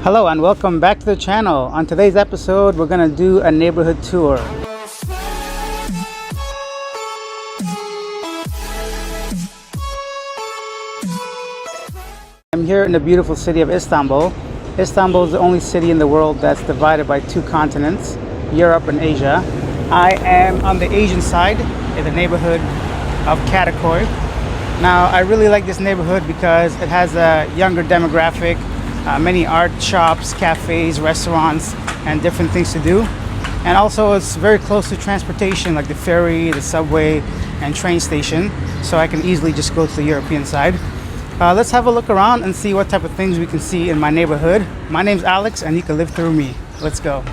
Hello and welcome back to the channel. On today's episode, we're going to do a neighborhood tour. I'm here in the beautiful city of Istanbul. Istanbul is the only city in the world that's divided by two continents, Europe and Asia. I am on the Asian side in the neighborhood of Kadikoy. Now, I really like this neighborhood because it has a younger demographic, many art shops, cafes, restaurants, and different things to do. And also it's very close to transportation like the ferry, the subway, and train station, so I can easily just go to the European side. Let's have a look around and see what type of things we can see in my neighborhood. My name's Alex and you can live through me. Let's go.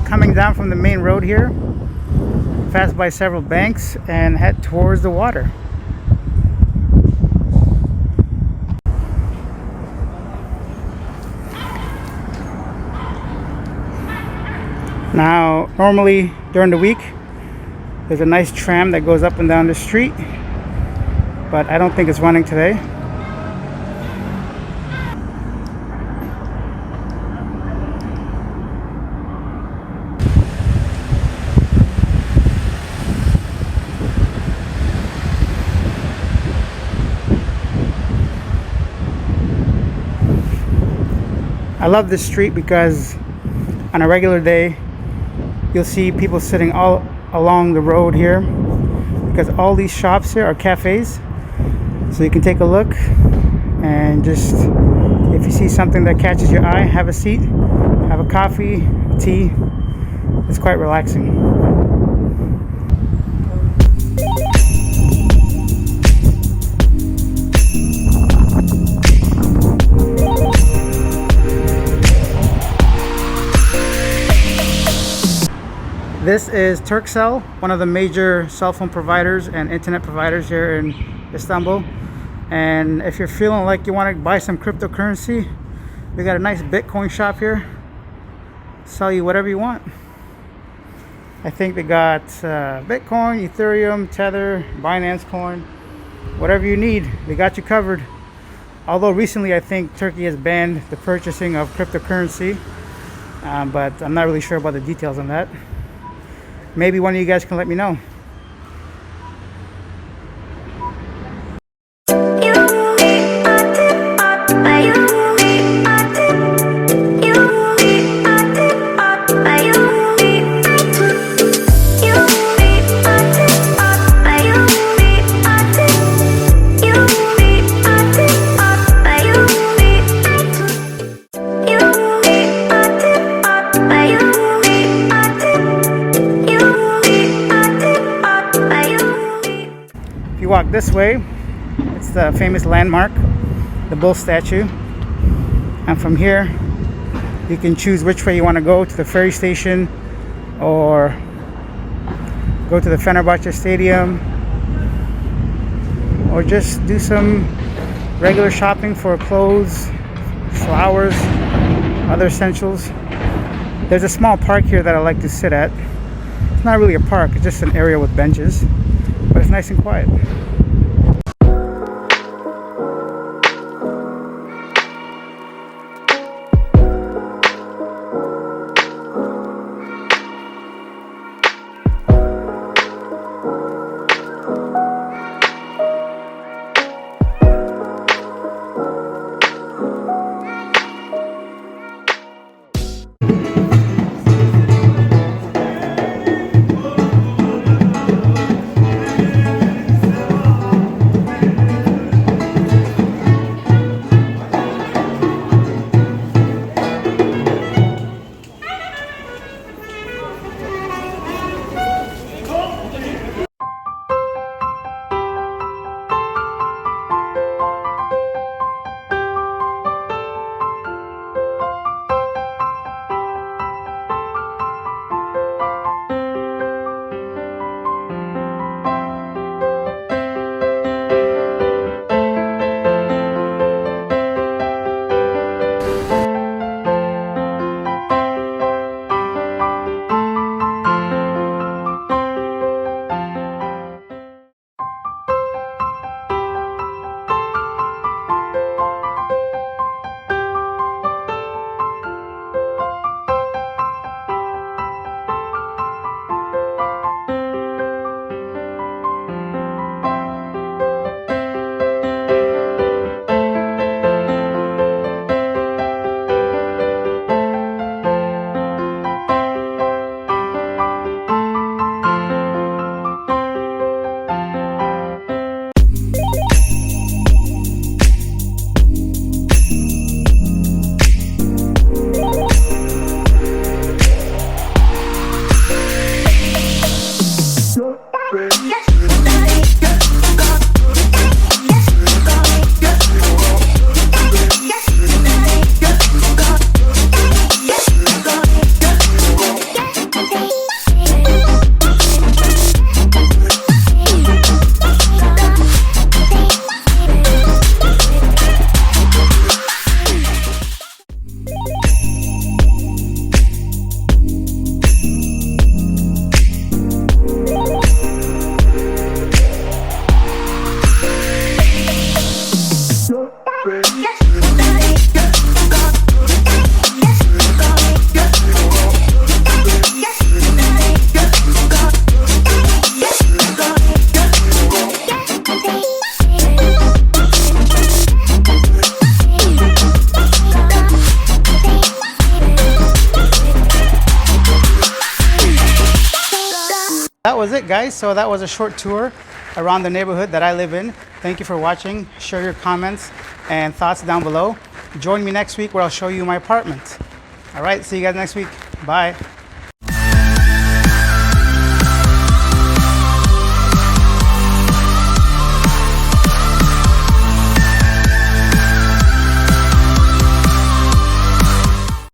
Coming down from the main road here, pass by several banks and head towards the water. Now, normally during the week, there's a nice tram that goes up and down the street, but I don't think it's running today. I love this street because on a regular day you'll see people sitting all along the road here because all these shops here are cafes, so you can take a look and just, if you see something that catches your eye, have a seat, have a coffee, tea. It's quite relaxing. This is Turkcell, one of the major cell phone providers and internet providers here in Istanbul. And if you're feeling like you want to buy some cryptocurrency, we got a nice Bitcoin shop here. Sell you whatever you want. I think they got Bitcoin, Ethereum, Tether, Binance Coin, whatever you need, they got you covered. Although recently I think Turkey has banned the purchasing of cryptocurrency, but I'm not really sure about the details on that. Maybe one of you guys can let me know. Walk this way, it's the famous landmark, the bull statue, and from here you can choose which way you want to go, to the ferry station or go to the Fenerbahce stadium, or just do some regular shopping for clothes, flowers, other essentials. There's a small park here that I like to sit at. It's not really a park, it's just an area with benches, but it's nice and quiet. That was it, guys. So that was a short tour around the neighborhood that I live in. Thank you for watching. Share your comments and thoughts down below. Join me next week where I'll show you my apartment. All right, see you guys next week. Bye.